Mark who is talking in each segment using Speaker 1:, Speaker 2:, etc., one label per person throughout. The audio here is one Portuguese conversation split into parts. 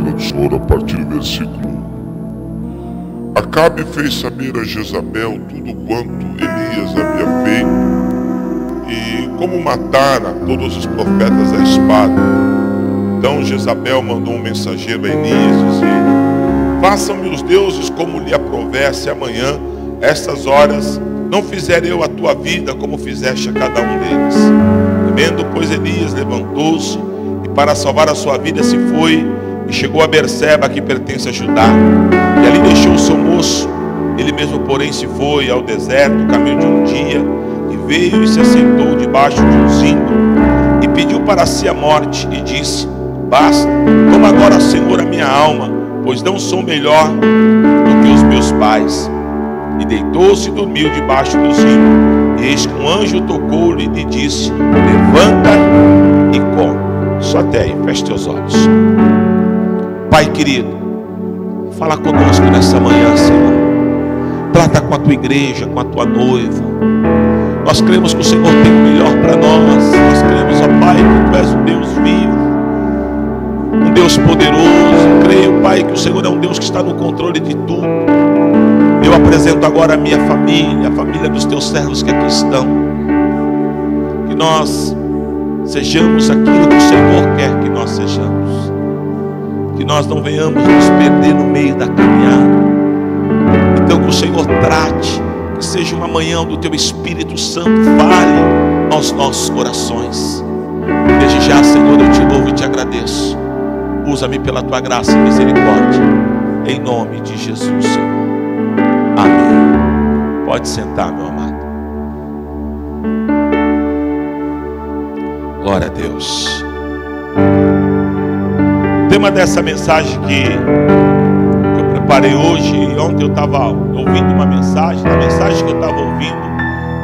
Speaker 1: palavra do Senhor a partir do versículo 1. Acabe fez saber a Jezabel tudo quanto Elias havia feito e como matara todos os profetas à espada. Então Jezabel mandou um mensageiro a Elias dizendo: façam-me os deuses como lhe aprouver, se amanhã, estas horas, não fizer eu a tua vida como fizeste a cada um deles. Temendo, pois, Elias levantou-se e para salvar a sua vida se foi e chegou a Berseba, que pertence a Judá, e ali deixou o seu moço. Ele mesmo, porém, se foi ao deserto, caminho de um dia, e veio e se assentou debaixo de um zimbro e pediu para si a morte e disse: basta, toma agora, Senhor, a minha alma, pois não sou melhor do que os meus pais. E deitou-se e dormiu debaixo do zimbro. E eis que um anjo tocou-lhe e disse: levanta e come. Só até aí, feche teus olhos. Pai querido, fala conosco nessa manhã, Senhor. Trata com a tua igreja, com a tua noiva. Nós cremos que o Senhor tem o melhor para nós. Nós cremos, ó Pai, que tu és um Deus vivo, um Deus poderoso. Creio, Pai, que o Senhor é um Deus que está no controle de tudo. Eu apresento agora a minha família, a família dos teus servos que aqui estão. Que nós sejamos aquilo que o Senhor quer que nós sejamos. Que nós não venhamos nos perder no meio da caminhada. Então que o Senhor trate, que seja uma manhã do teu Espírito Santo fale aos nossos corações. Desde já, Senhor, eu te louvo e te agradeço. Usa-me pela tua graça e misericórdia. Em nome de Jesus, Senhor. Amém. Pode sentar, meu amado. Glória a Deus. O tema dessa mensagem que eu preparei hoje, e ontem eu estava ouvindo uma mensagem. Na mensagem que eu estava ouvindo,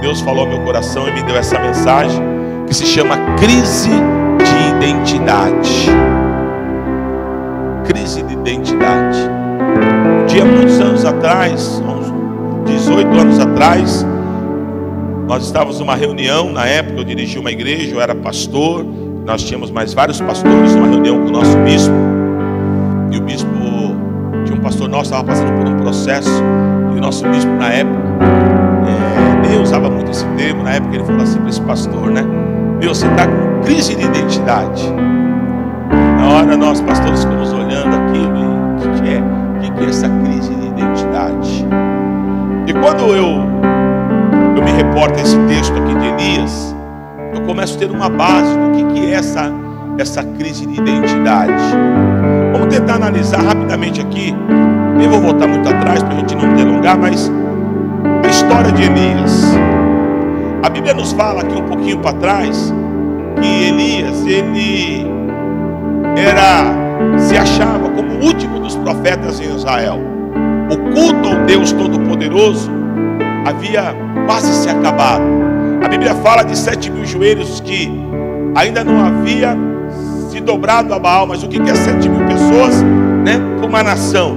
Speaker 1: Deus falou ao meu coração e me deu essa mensagem que se chama crise de identidade. Crise de identidade. Um dia, muitos anos atrás, uns 18 anos atrás, nós estávamos numa reunião. Na época eu dirigi uma igreja, eu era pastor. Nós tínhamos mais vários pastores, uma reunião com o nosso bispo. E o bispo, tinha um pastor nosso, estava passando por um processo. E o nosso bispo na época, nem usava muito esse termo. Na época ele falou assim para esse pastor, né? Meu, você está com crise de identidade. Na hora nós pastores ficamos olhando aquilo e o que é essa crise de identidade? E quando eu me reporto a esse texto aqui de Elias, eu começo a ter uma base do que é essa crise de identidade. Vamos tentar analisar rapidamente aqui. Nem vou voltar muito atrás para a gente não delongar, mas a história de Elias. A Bíblia nos fala aqui um pouquinho para trás que Elias, ele se achava como o último dos profetas em Israel. O culto ao Deus Todo-Poderoso havia quase se acabado. A Bíblia fala de 7.000 joelhos que ainda não havia se dobrado a Baal. Mas o que é 7.000 pessoas, né, para uma nação?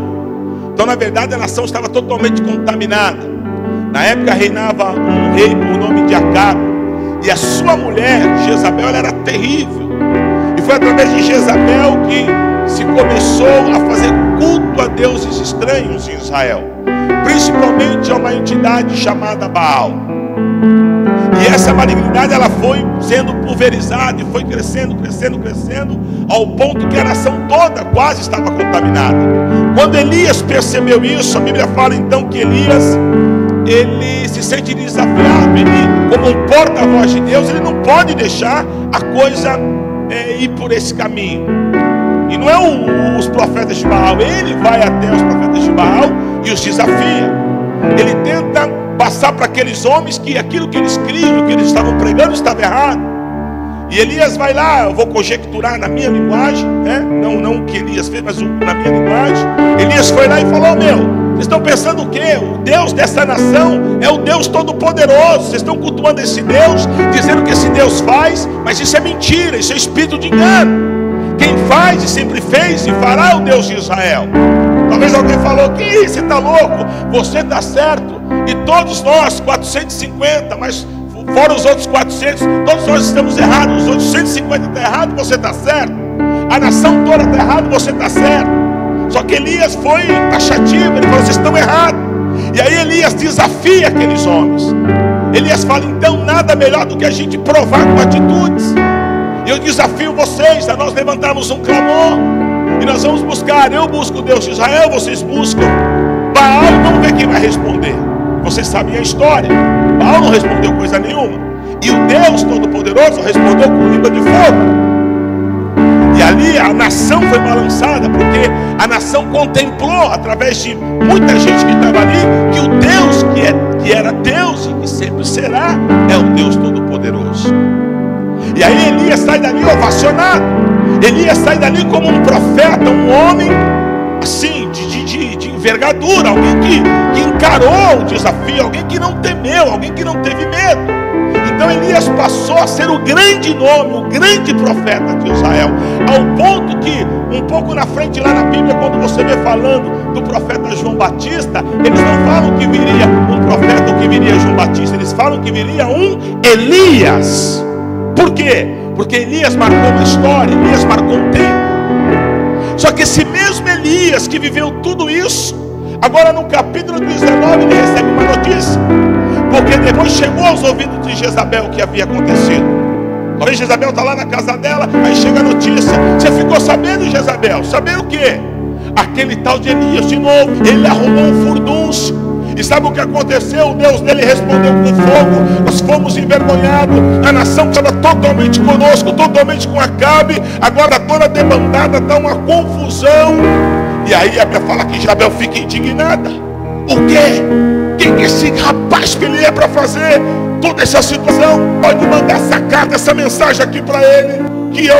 Speaker 1: Então, na verdade, a nação estava totalmente contaminada. Na época reinava um rei por nome de Acabe, e a sua mulher, Jezabel, ela era terrível. E foi através de Jezabel que se começou a fazer culto a deuses estranhos em Israel, principalmente a uma entidade chamada Baal. E essa malignidade ela foi sendo pulverizada e foi crescendo, ao ponto que a nação toda quase estava contaminada. Quando Elias percebeu isso, a Bíblia fala então que Elias, ele se sente desafiado. Ele, como um porta-voz de Deus, ele não pode deixar a coisa ir por esse caminho. E não é os profetas de Baal, ele vai até os profetas de Baal e os desafia. Ele tenta passar para aqueles homens que aquilo que eles criam, que eles estavam pregando, estava errado. E Elias vai lá, eu vou conjecturar na minha linguagem, né? Não o que Elias fez, mas na minha linguagem. Elias foi lá e falou: vocês estão pensando o quê? O Deus dessa nação é o Deus Todo-Poderoso. Vocês estão cultuando esse Deus, dizendo que esse Deus faz, mas isso é mentira, isso é espírito de engano. Quem faz e sempre fez e fará é o Deus de Israel. Talvez alguém falou: que você está louco? Você está certo. E todos nós, 450, mas fora os outros 400, todos nós estamos errados. Os outros 150 estão errados, você está certo.
Speaker 2: A nação toda está errada, você está certo. Só que Elias foi taxativo, ele falou, vocês estão errados. E aí Elias desafia aqueles homens. Elias fala, então nada melhor do que a gente provar com atitudes. Eu desafio vocês a nós levantarmos um clamor. E nós vamos buscar, eu busco o Deus de Israel, vocês buscam Baal, vamos ver quem vai responder. Vocês sabem a história. Baal não respondeu coisa nenhuma. E o Deus Todo-Poderoso respondeu com língua de fogo. E ali a nação foi balançada, porque a nação contemplou, através de muita gente que estava ali, que o Deus que era Deus e que sempre será, é o Deus Todo-Poderoso. E aí Elias sai dali ovacionado. Elias sai dali como um profeta, um homem assim, de envergadura, alguém que encarou o desafio, alguém que não temeu, alguém que não teve medo. Então Elias passou a ser o grande nome, o grande profeta de Israel, ao ponto que, um pouco na frente lá na Bíblia, quando você vê falando do profeta João Batista, eles não falam que viria um profeta ou que viria João Batista, eles falam que viria um Elias. Por quê? Porque Elias marcou uma história, Elias marcou um tempo. Só que esse mesmo Elias que viveu tudo isso, agora no capítulo 19 ele recebe uma notícia. Porque depois chegou aos ouvidos de Jezabel o que havia acontecido. Talvez Jezabel está lá na casa dela, aí chega a notícia. Você ficou sabendo, Jezabel? Saber o quê? Aquele tal de Elias de novo, ele arrumou um furdúncio. E sabe o que aconteceu? O Deus dele respondeu com fogo. Nós fomos envergonhados. A nação estava totalmente conosco, totalmente com Acabe. Agora toda debandada, está uma confusão. E aí a Bíblia fala que Jezabel fica indignada. O quê? Quem que esse rapaz que ele é para fazer toda essa situação? Pode mandar essa carta, essa mensagem aqui para ele, que eu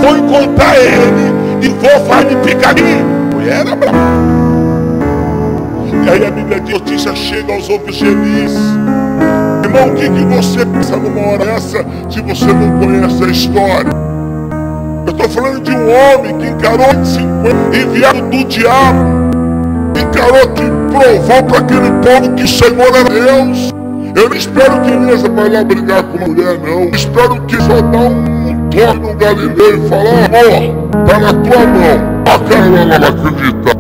Speaker 2: vou encontrar ele e vou fazer picadinho. Mulher era brava. E aí a Bíblia diz, a notícia chega aos ouvidos de Elias. Irmão, o que você pensa numa hora dessa, se você não conhece a história? Eu estou falando de um homem que encarou 50 enviado do diabo, encarou que provou para aquele povo que o Senhor era Deus. Eu não espero que Elias vai lá brigar com uma mulher, não. Eu espero que só dá um toque no Galileu e falar, amor, tá na tua mão. A cara ela vai acreditar.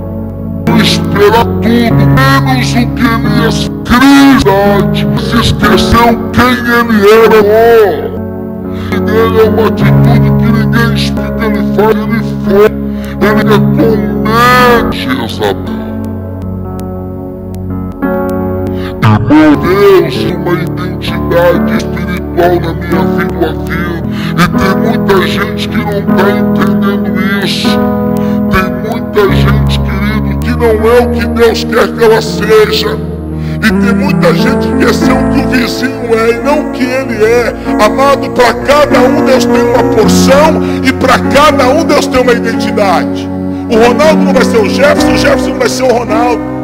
Speaker 2: Esperar tudo, menos o que Elias Cristo se esqueceu quem ele era. Ele é uma atitude que ninguém explica, ele faz, ele foi. Ele comete Jezabel. Irmão, Deus, uma identidade espiritual na minha vida, tua vida. E tem muita gente que não está entendendo isso. Tem muita gente, querido, que não é o que Deus quer que ela seja. E tem muita gente que quer ser o que o vizinho é e não o que ele é. Amado, para cada um Deus tem uma porção e para cada um Deus tem uma identidade. O Ronaldo não vai ser o Jefferson não vai ser o Ronaldo.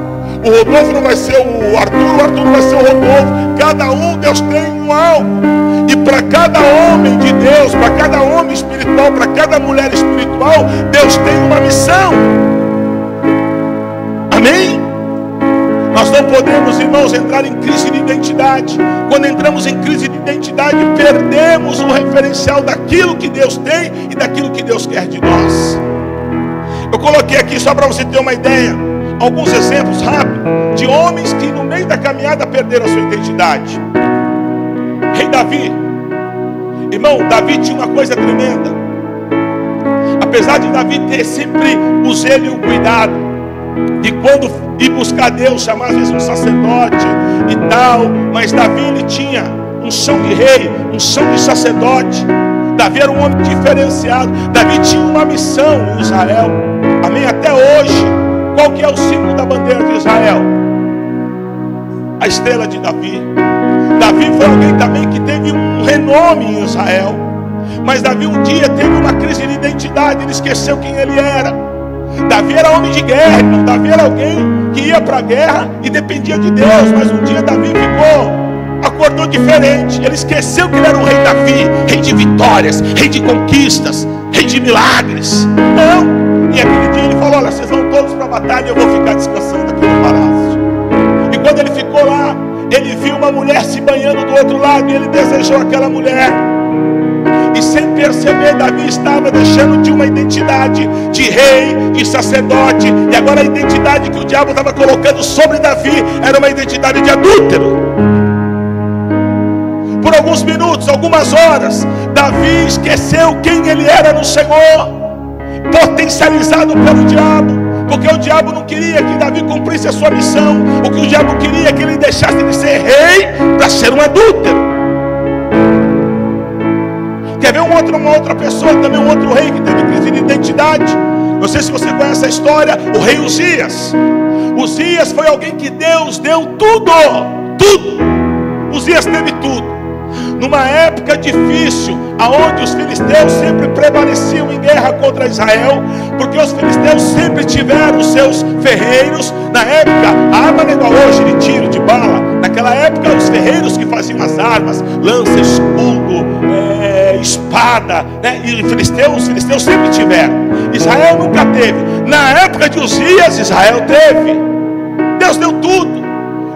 Speaker 2: O Rodolfo não vai ser o Arthur não vai ser o Rodolfo. Cada um Deus tem um algo. E para cada homem de Deus, para cada homem espiritual, para cada mulher espiritual, Deus tem uma missão. Amém? Nós não podemos, irmãos, entrar em crise de identidade. Quando entramos em crise de identidade, perdemos o referencial daquilo que Deus tem e daquilo que Deus quer de nós. Eu coloquei aqui só para você ter uma ideia, alguns exemplos rápidos de homens que no meio da caminhada perderam a sua identidade. Rei Davi. Irmão, Davi tinha uma coisa tremenda. Apesar de Davi ter sempre o zelo e o cuidado, e quando ir buscar Deus, chamar às vezes um sacerdote e tal, mas Davi ele tinha unção de rei, unção de sacerdote. Davi era um homem diferenciado. Davi tinha uma missão em Israel. Amém? Até hoje, qual que é o símbolo da bandeira de Israel? A estrela de Davi. Davi foi alguém também que teve um renome em Israel. Mas Davi um dia teve uma crise de identidade. Ele esqueceu quem ele era. Davi era homem de guerra, irmão. Davi era alguém que ia para a guerra e dependia de Deus. Mas um dia Davi acordou diferente. Ele esqueceu que ele era o rei Davi, rei de vitórias, rei de conquistas, rei de milagres. Não. E aquele dia ele falou, olha, vocês vão todos para a batalha e eu vou ficar descansando aqui no palácio. E quando ele ficou lá, ele viu uma mulher se banhando do outro lado e ele desejou aquela mulher. E sem perceber, Davi estava deixando de uma identidade de rei, de sacerdote, e agora a identidade que o diabo estava colocando sobre Davi era uma identidade de adúltero. Por alguns minutos, algumas horas, Davi esqueceu quem ele era no Senhor, potencializado pelo diabo, porque o diabo não queria que Davi cumprisse a sua missão. O que o diabo queria é que ele deixasse de ser rei para ser um adúltero. Quer ver uma outra pessoa, também um outro rei que teve crise de identidade? Não sei se você conhece a história, o rei Uzias. Uzias foi alguém que Deus deu tudo. Uzias teve tudo. Numa época difícil, aonde os filisteus sempre prevaleciam em guerra contra Israel, porque os filisteus sempre tiveram os seus ferreiros. Na época, a arma não é igual hoje, de tiro, de bala. Naquela época, os ferreiros que faziam as armas, lança, escudo, espada, né? E os filisteus sempre tiveram. Israel nunca teve. Na época de Uzias, Israel teve. Deus deu tudo.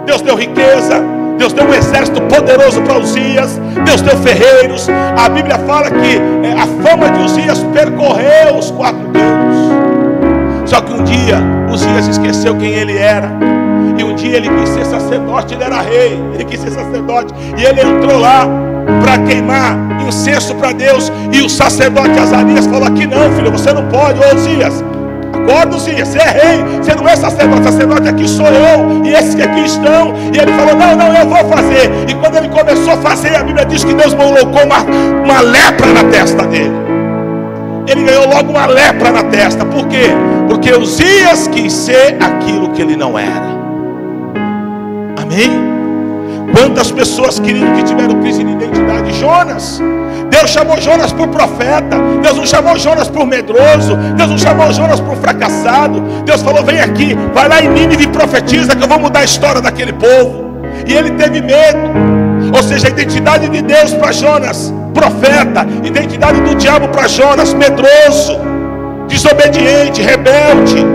Speaker 2: Deus deu riqueza, Deus deu um exército poderoso para Uzias, Deus deu ferreiros. A Bíblia fala que a fama de Uzias percorreu os 4 cantos. Só que um dia Uzias esqueceu quem ele era, e um dia ele quis ser sacerdote. Ele era rei, ele quis ser sacerdote, e ele entrou lá para queimar incenso para Deus. E o sacerdote Azarias falou: aqui não, filho, você não pode. Ô Uzias, acorda, Uzias, você é rei, você não é sacerdote. Sacerdote aqui sou eu, e esses que aqui estão. E ele falou: não, eu vou fazer. E quando ele começou a fazer, a Bíblia diz que Deus colocou uma lepra na testa dele. Ele ganhou logo uma lepra na testa. Por quê? Porque Uzias quis ser aquilo que ele não era. Amém? Quantas pessoas, querido, que tiveram crise de identidade? Jonas. Deus chamou Jonas por profeta. Deus não chamou Jonas por medroso. Deus não chamou Jonas por fracassado. Deus falou: vem aqui, vai lá em Nínive e profetiza que eu vou mudar a história daquele povo. E ele teve medo. Ou seja, a identidade de Deus para Jonas, profeta. Identidade do diabo para Jonas, medroso, desobediente, rebelde.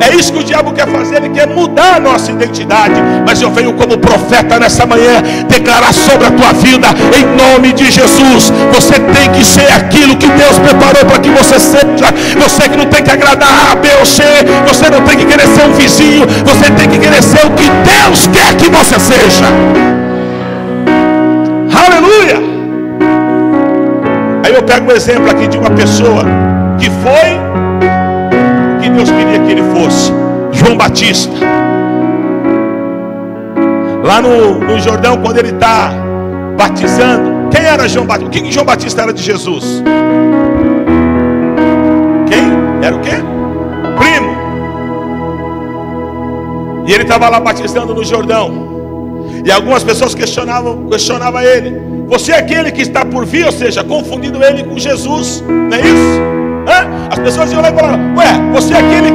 Speaker 2: É isso que o diabo quer fazer. Ele quer mudar a nossa identidade. Mas eu venho como profeta nessa manhã declarar sobre a tua vida, em nome de Jesus: você tem que ser aquilo que Deus preparou para que você seja. Você que não tem que agradar A, B ou C. Você não tem que querer ser um vizinho. Você tem que querer ser o que Deus quer que você seja. Aleluia. Aí eu pego um exemplo aqui de uma pessoa que foi que Deus queria que ele fosse. João Batista. Lá no Jordão, quando ele está batizando. Quem era João Batista? O que João Batista era de Jesus? Quem? Era o quê? Primo. E ele estava lá batizando no Jordão. E algumas pessoas questionavam ele: você é aquele que está por vir? Ou seja, confundindo ele com Jesus. Não é isso? As pessoas iam lá e falavam: ué, você é aquele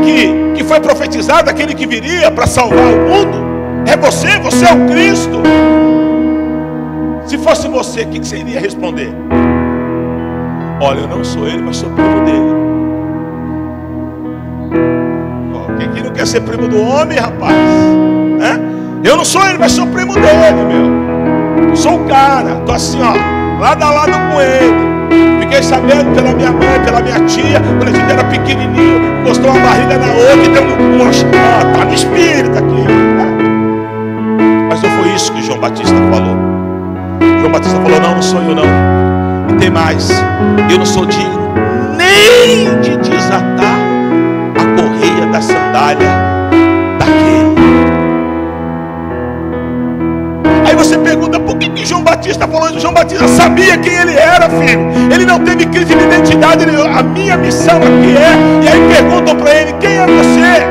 Speaker 2: que foi profetizado, aquele que viria para salvar o mundo? É você é o Cristo. Se fosse você, o que você iria responder? Olha, eu não sou ele, mas sou primo dele. Quem que não quer ser primo do homem, rapaz? Eu não sou ele, mas sou primo dele, meu. Eu sou o cara, tô assim, ó, lado a lado com ele. Fiquei sabendo pela minha mãe, pela minha tia, quando a gente era pequenininho, encostou uma barriga na outra e deu tá no espírito aqui. Mas não foi isso que João Batista falou. João Batista falou: não sou eu não. E tem mais: eu não sou digno nem de desatar a correia da sandália daquele. Aí você pergunta: por que João Batista falou isso? João Batista sabia quem ele era, filho. Ele não teve crise de identidade. A minha missão aqui é. E aí perguntam para ele: quem é você?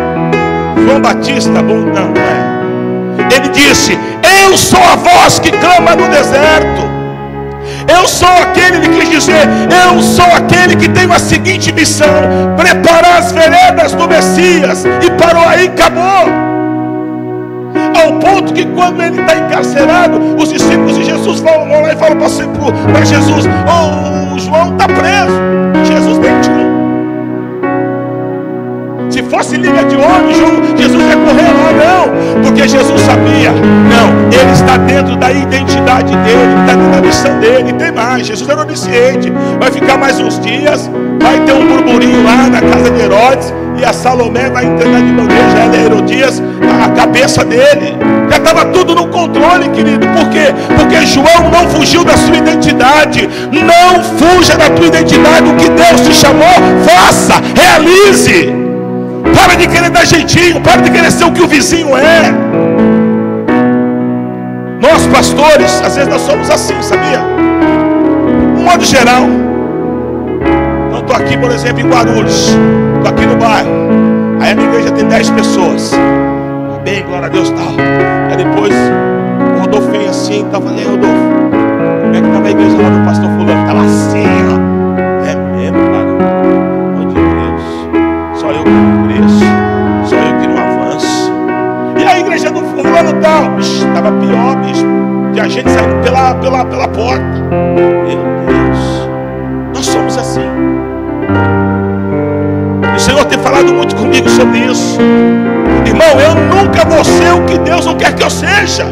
Speaker 2: João Batista, bom, não é. Ele disse: eu sou a voz que clama no deserto. Eu sou aquele, ele quis dizer, eu sou aquele que tem a seguinte missão: preparar as veredas do Messias. E parou aí, acabou. Ao ponto que quando ele está encarcerado, os discípulos de Jesus vão lá e falam para Jesus: o João está preso. Jesus mentiu. Se fosse liga de homem, Jesus ia correr lá, não. Porque Jesus sabia: não, Ele está dentro da identidade dele, ele está dentro da missão dele. E tem mais, Jesus era onisciente. Vai ficar mais uns dias, vai ter um burburinho lá na casa de Herodes, e a Salomé vai entregar de bandeja a Herodias a cabeça dele. Já estava tudo no controle, querido. Por quê? Porque João não fugiu da sua identidade. Não fuja da tua identidade. O que Deus te chamou, faça, realize. Para de querer dar jeitinho, para de querer ser o que o vizinho é. Nós pastores, às vezes nós somos assim, sabia? De um modo geral. Não estou aqui, por exemplo, em Guarulhos. Estou aqui no bairro. Aí a minha igreja tem 10 pessoas. Bem, glória a Deus, tal. Aí depois o Rodolfo vem assim, tá falando, e aí, Rodolfo, como é que estava a igreja lá do pastor fulano? Estava assim, ó. É mesmo, cara? Oh, de Deus. Só eu que não cresço. Só eu que não avanço. E a igreja do fulano tal, estava pior, bicho. De a gente saindo pela porta. Meu Deus. Nós somos assim. O Senhor tem falado muito comigo sobre isso. Irmão, eu nunca vou ser o que Deus não quer que eu seja.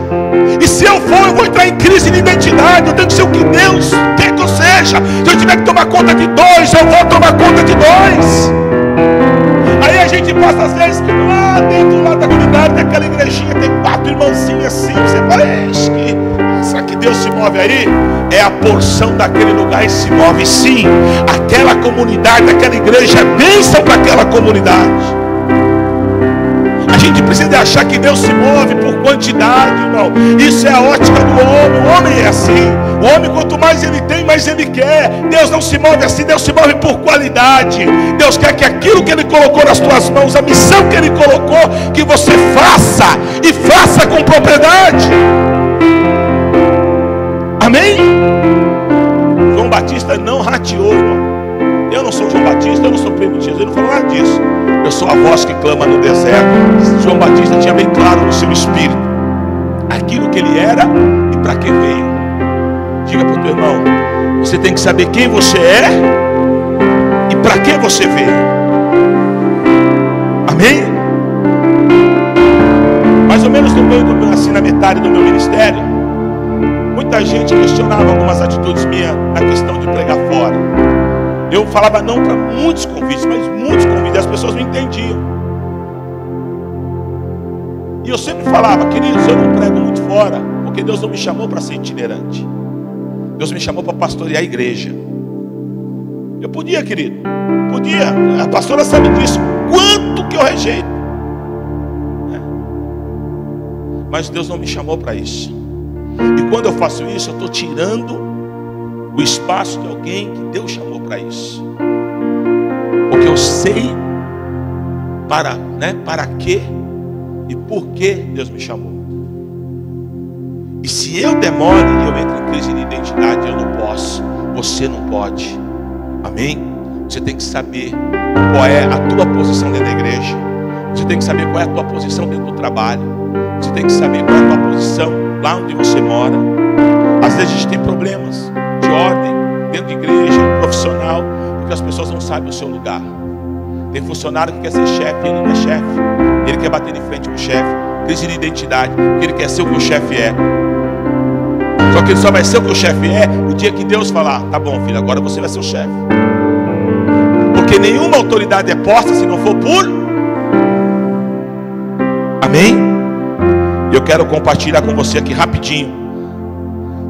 Speaker 2: E se eu for, eu vou entrar em crise de identidade. Eu tenho que ser o que Deus quer que eu seja. Se eu tiver que tomar conta de 2, eu vou tomar conta de 2. Aí a gente passa às vezes lá dentro lá da comunidade, daquela igrejinha, tem 4 irmãozinhas assim. Você fala, será que Deus se move aí? É a porção daquele lugar e se move sim. Aquela comunidade, aquela igreja é bênção para aquela comunidade. A gente precisa de achar que Deus se move por quantidade, irmão. Isso é a ótica do homem. O homem é assim. O homem, quanto mais ele tem, mais ele quer. Deus não se move assim. Deus se move por qualidade. Deus quer que aquilo que Ele colocou nas tuas mãos, a missão que Ele colocou, que você faça. E faça com propriedade. Amém? João Batista não rateou, irmão. Eu não sou João Batista, eu não sou primo de Jesus, eu não falo nada disso. Eu sou a voz que clama no deserto. João Batista tinha bem claro no seu espírito aquilo que ele era e para que veio. Diga para o teu irmão, você tem que saber quem você é e para que você veio. Amém? Mais ou menos no meio assim, na metade do meu ministério, muita gente questionava algumas atitudes minhas na questão de pregar fora. Eu falava não para muitos convites, mas muitos convites, as pessoas não entendiam. E eu sempre falava, queridos, eu não prego muito fora, porque Deus não me chamou para ser itinerante. Deus me chamou para pastorear a igreja. Eu podia, querido, podia. A pastora sabe disso, quanto que eu rejeito. Mas Deus não me chamou para isso. E quando eu faço isso, eu estou tirando o espaço de alguém que Deus chamou para isso. Porque eu sei para quê e por que Deus me chamou. E se eu demore e eu entro em crise de identidade, eu não posso. Você não pode. Amém? Você tem que saber qual é a tua posição dentro da igreja. Você tem que saber qual é a tua posição dentro do trabalho. Você tem que saber qual é a tua posição lá onde você mora. Às vezes a gente tem problemas de ordem dentro de igreja, profissional, porque as pessoas não sabem o seu lugar. Tem funcionário que quer ser chefe, ele não é chefe. Ele quer bater de frente com o chefe. Crise de identidade, porque ele quer ser o que o chefe é. Só que ele só vai ser o que o chefe é o dia que Deus falar, tá bom, filho, agora você vai ser o chefe. Porque nenhuma autoridade é posta se não for por... Amém? Eu quero compartilhar com você aqui rapidinho.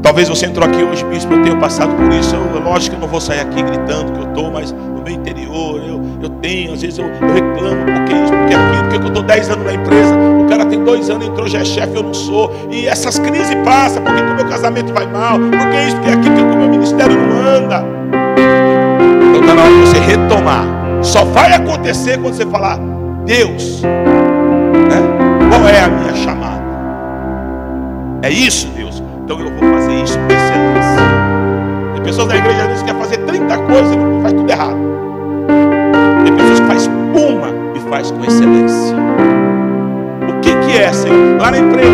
Speaker 2: Talvez você entrou aqui hoje, bispo, eu tenho passado por isso. Lógico que eu não vou sair aqui gritando que eu estou, mas no meu interior eu tenho, às vezes eu reclamo, porque isso, porque aquilo, porque eu estou 10 anos na empresa, o cara tem 2 anos, entrou, já é chefe, eu não sou. E essas crises passam, porque o meu casamento vai mal, porque isso, porque aquilo, porque o meu ministério não anda. Então está na hora de você retomar. Só vai acontecer quando você falar, Deus, qual é a minha chamada? É isso, Deus. Então eu vou fazer isso com excelência. Tem pessoas na igreja às vezes que querem fazer 30 coisas e faz tudo errado. Tem pessoas que fazem uma e faz com excelência. O que é, Senhor? Lá na empresa,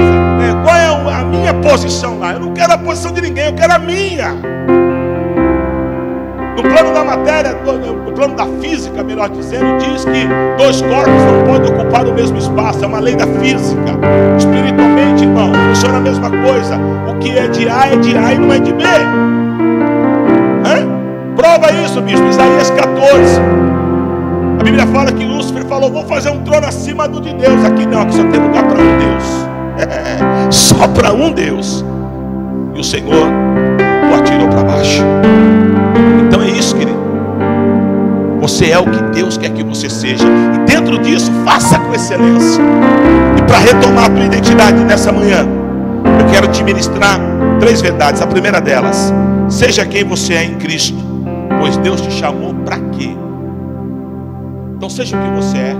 Speaker 2: qual é a minha posição lá? Eu não quero a posição de ninguém, eu quero a minha. No plano da matéria, no plano da física, melhor dizendo, diz que dois corpos não podem ocupar o mesmo espaço. É uma lei da física. Espiritualmente, irmão, funciona a mesma coisa. O que é de A e não é de B. Prova isso, bispo. Isaías 14. A Bíblia fala que Lúcifer falou: vou fazer um trono acima do de Deus. Aqui não, aqui só tem lugar para um Deus. Só para um Deus. E o Senhor o atirou para baixo. Então é isso, querido. Você é o que Deus quer que você seja. E dentro disso, faça com excelência. E para retomar a tua identidade nessa manhã, eu quero te ministrar 3 verdades. A primeira delas: seja quem você é em Cristo, pois Deus te chamou para quê? Então seja o que você é.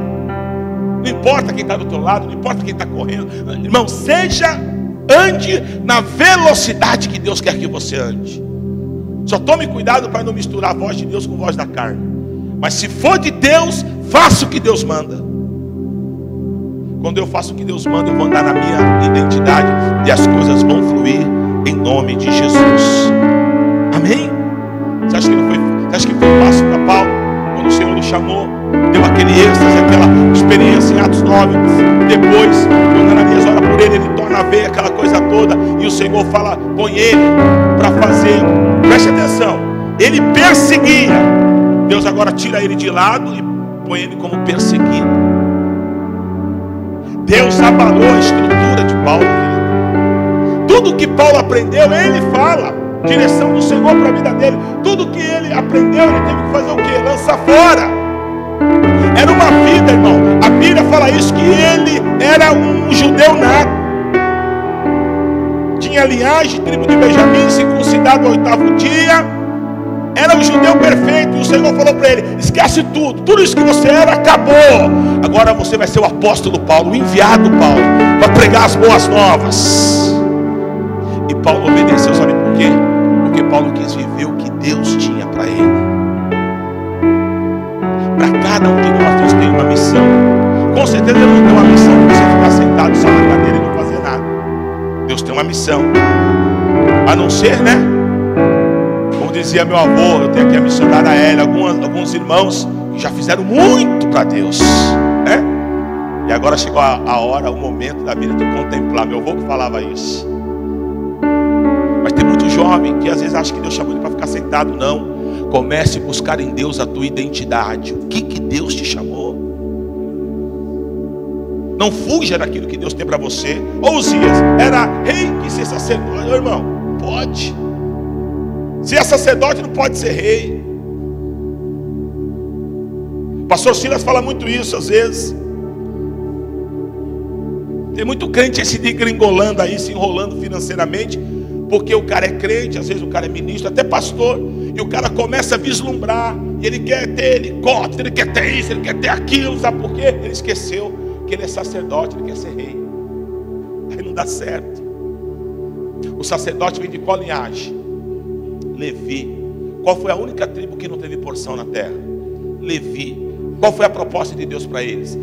Speaker 2: Não importa quem está do teu lado, não importa quem está correndo. Irmão, ande na velocidade que Deus quer que você ande. Só tome cuidado para não misturar a voz de Deus com a voz da carne. Mas se for de Deus, faça o que Deus manda. Quando eu faço o que Deus manda, eu vou andar na minha identidade e as coisas vão fluir em nome de Jesus. Amém? Você acha que foi fácil para Paulo? Quando o Senhor o chamou, deu aquele êxtase, aquela experiência em Atos 9. Depois, quando Ananias ora por ele torna a ver aquela coisa toda. E o Senhor fala: põe ele para fazer. Preste atenção, ele perseguia. Deus agora tira ele de lado e põe ele como perseguido. Deus abalou a estrutura de Paulo, querido. Tudo que Paulo aprendeu, ele fala. Direção do Senhor para a vida dele. Tudo que ele aprendeu, ele teve que fazer o quê? Lançar fora. Era uma vida, irmão. A Bíblia fala isso, que ele era um judeu nato. Tinha linhagem, tribo de Benjamim, circuncidado ao 8º dia. Era um judeu perfeito. E o Senhor falou para ele: esquece tudo. Tudo isso que você era, acabou. Agora você vai ser o apóstolo Paulo, o enviado Paulo, para pregar as boas novas. E Paulo obedeceu, sabe por quê? Porque Paulo quis viver o que Deus tinha para ele. Para cada um de nós, Deus tem uma missão. Com certeza Ele não tem uma missão para você ficar sentado só na cadeira e não fazer nada. Deus tem uma missão. A não ser, né? Como dizia meu avô, eu tenho aqui a missionária Hélia, alguns irmãos que já fizeram muito para Deus, né? E agora chegou a hora, o momento da vida de contemplar. Meu avô que falava isso. Mas tem muito jovem que às vezes acha que Deus chamou ele para ficar sentado. Não. Comece a buscar em Deus a tua identidade. O que Deus te chamou? Não fuja daquilo que Deus tem para você. Osias era rei, quis ser sacerdote. Meu irmão, pode. Se é sacerdote, não pode ser rei. Pastor Silas fala muito isso às vezes. Tem muito crente se degringolando aí, se enrolando financeiramente, porque o cara é crente, às vezes o cara é ministro, até pastor, e o cara começa a vislumbrar, e ele quer ter helicóptero, ele quer ter isso, ele quer ter aquilo, sabe por quê? Ele esqueceu que ele é sacerdote, ele quer ser rei. Aí não dá certo. O sacerdote vem de qual linhagem? Levi. Qual foi a única tribo que não teve porção na terra? Levi. Qual foi a proposta de Deus para eles?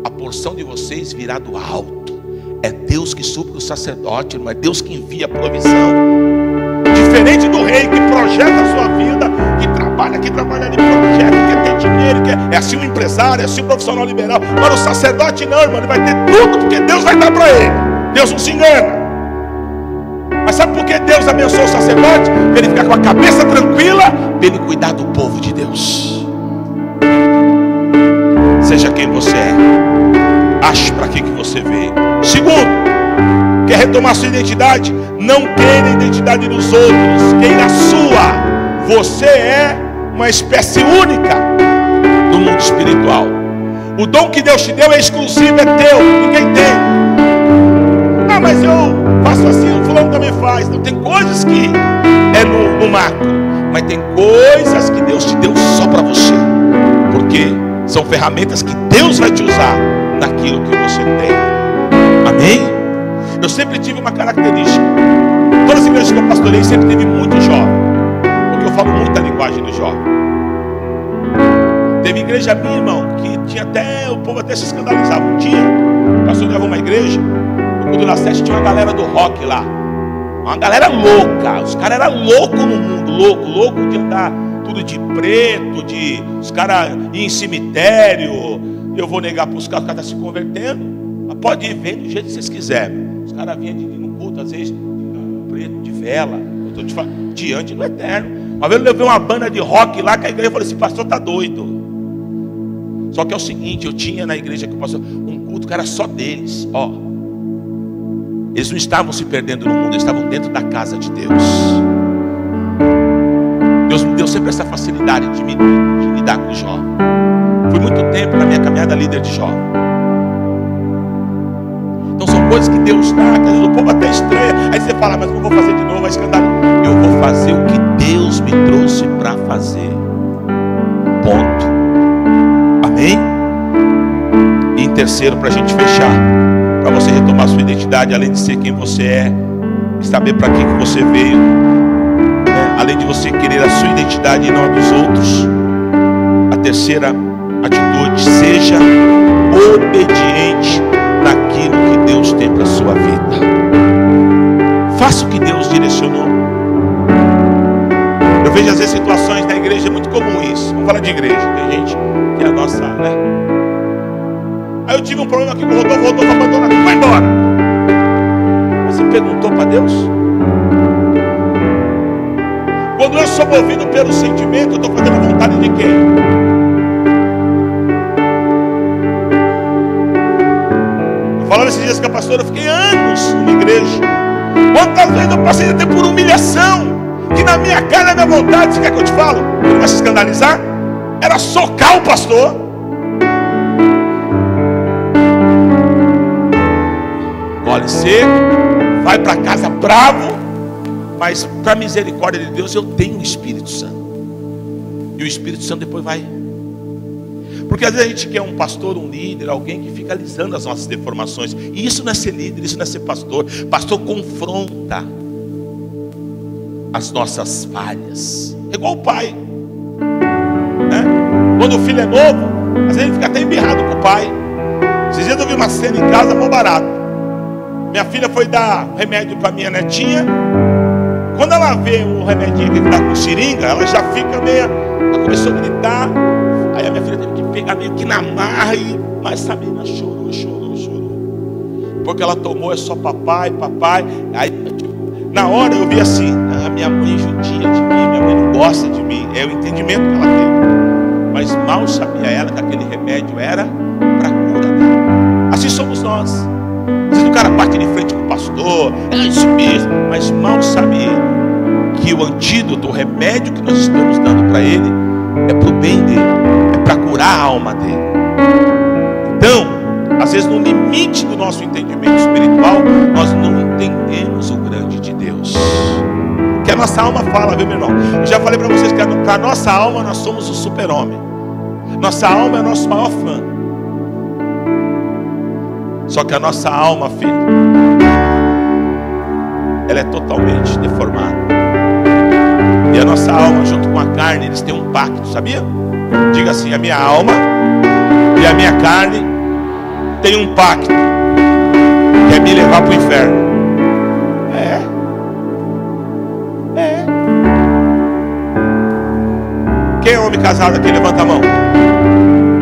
Speaker 2: A porção de vocês virá do alto. É Deus que supre o sacerdote, não é Deus que envia a provisão. Diferente do rei que projeta a sua vida, que trabalha aqui, trabalha ali, projeta, quer ter dinheiro, é assim um empresário, é assim um profissional liberal. Agora o sacerdote não, irmão, ele vai ter tudo porque Deus vai dar para ele. Deus não se engana. Mas sabe por que Deus abençoa o sacerdote? Para ele ficar com a cabeça tranquila, para ele cuidar do povo de Deus. Seja quem você é. Ache para que você veio. Segundo, quer retomar sua identidade? Não queira a identidade dos outros, queira a sua. Você é uma espécie única no mundo espiritual. O dom que Deus te deu é exclusivo, é teu, ninguém tem. Ah, mas eu faço assim, o fulano também faz. Não, tem coisas que é no macro, mas tem coisas que Deus te deu só para você, porque são ferramentas que Deus vai te usar naquilo que você tem. Amém? Eu sempre tive uma característica. Todas as igrejas que eu pastorei sempre teve muito jovem, porque eu falo muito a linguagem do jovem. Teve igreja minha, irmão, que tinha até, o povo até se escandalizava. Um dia, o pastor levou uma igreja, no culto da 7 tinha uma galera do rock lá. Uma galera louca. Os caras eram loucos no mundo, louco de andar tudo de preto, os caras em cemitério. Eu vou negar para os caras estão se convertendo. Mas pode ir vendo do jeito que vocês quiserem. Os caras vinham no culto, às vezes, de preto, de vela. Eu estou te falando, diante do eterno. Uma vez eu levei uma banda de rock lá, que a igreja falou assim: pastor, tá doido. Só que é o seguinte, eu tinha na igreja que o pastor, um culto que era só deles. Ó, eles não estavam se perdendo no mundo, eles estavam dentro da casa de Deus. Deus me deu sempre essa facilidade de lidar com o jovem. Fui muito tempo na minha caminhada líder de jovem. Então são coisas que Deus dá, que às vezes o povo até estranha. Aí você fala: mas não vou fazer de novo, vai escandalizar. Eu vou fazer o que Deus me trouxe para fazer. Ponto. Amém? E em terceiro, para a gente fechar, para você retomar sua identidade, além de ser quem você é, e saber para que você veio, né? Além de você querer a sua identidade e não a dos outros, a terceira atitude: seja obediente naquilo que Deus tem para a sua vida. Faça o que Deus direcionou. Eu vejo às vezes situações na igreja, é muito comum isso. Vamos falar de igreja, tem gente que é a nossa, né? Aí eu tive um problema aqui com o Rodolfo abandonou, vai embora. Mas você perguntou para Deus? Quando eu sou movido pelo sentimento, eu estou fazendo a vontade de quem? Eu falava esses dias com a pastora, eu fiquei anos numa igreja. Quantas vezes eu passei até por humilhação, que na minha cara, na minha vontade, você quer que eu te falo? Ele vai se escandalizar? Era socar o pastor. Olha, você vai para casa bravo, mas para misericórdia de Deus eu tenho o Espírito Santo. E o Espírito Santo depois vai. Porque às vezes a gente quer um pastor, um líder, alguém que fica alisando as nossas deformações. E isso não é ser líder, isso não é ser pastor. Pastor confronta as nossas falhas. É igual o pai, né? Quando o filho é novo, às vezes ele fica até embirrado com o pai. Esses dias eu vi uma cena em casa, mó barato. Minha filha foi dar remédio para minha netinha. Quando ela vê o remedinho que está com seringa, ela já fica meio... Ela começou a gritar. Aí a minha filha teve que pegar meio que na marra. Mas a menina chorou. Porque ela tomou, é só papai. Aí na hora eu vi assim: a minha mãe judia de mim, minha mãe não gosta de mim. É o entendimento que ela tem. Mas mal sabia ela que aquele remédio era para cura dela. Assim somos nós. Às vezes o cara bate de frente com o pastor, é isso mesmo, mas mal sabe que o antídoto, o remédio que nós estamos dando para ele é para o bem dele, é para curar a alma dele. Então, às vezes no limite do nosso entendimento espiritual, nós não entendemos o grande de Deus. Que a nossa alma fala, viu, meu irmão? Eu já falei para vocês que para a nossa alma nós somos o super-homem. Nossa alma é o nosso maior fã. Só que a nossa alma, filho, ela é totalmente deformada. E a nossa alma junto com a carne, eles têm um pacto, sabia? Diga assim: a minha alma e a minha carne tem um pacto, que é me levar para o inferno. Quem é homem casado aqui? Levanta a mão.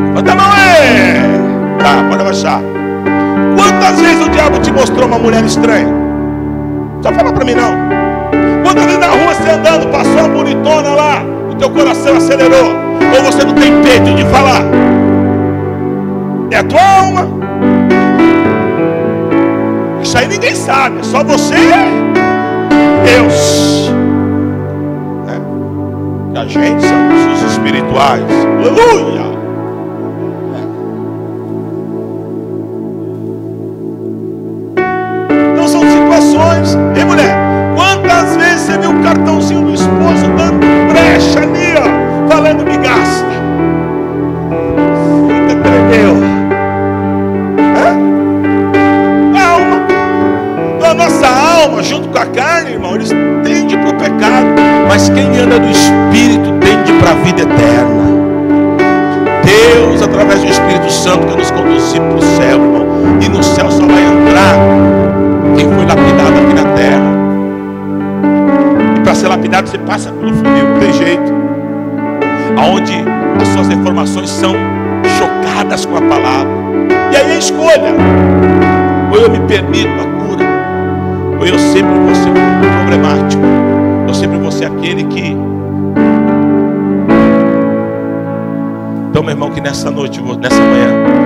Speaker 2: Levanta a mão, Tá, pode abaixar. Quantas vezes o diabo te mostrou uma mulher estranha? Só fala pra mim não. Quantas vezes na rua você andando, passou uma bonitona lá, o teu coração acelerou, ou você não tem peito de falar? É a tua alma. Isso aí ninguém sabe, é só você e Deus. Que a gente somos os espirituais. Aleluia. Ei, mulher, quantas vezes você viu o cartãozinho do esposo dando brecha ali, ó, falando me gasta? Fica tremeu. Alma. Então a nossa alma, junto com a carne, irmão, eles tendem para o pecado. Mas quem anda do Espírito tende para a vida eterna. Deus, através do Espírito Santo, quer nos conduzir para o céu, irmão. E no céu só vai entrar quem foi lapidado aqui na terra. E para ser lapidado você passa pelo funil, não tem jeito. onde as suas informações são chocadas com a palavra. E aí a escolha: ou eu me permito a cura, ou eu sempre vou ser problemático, eu sempre vou ser aquele que... Então, meu irmão, que nessa noite, nessa manhã,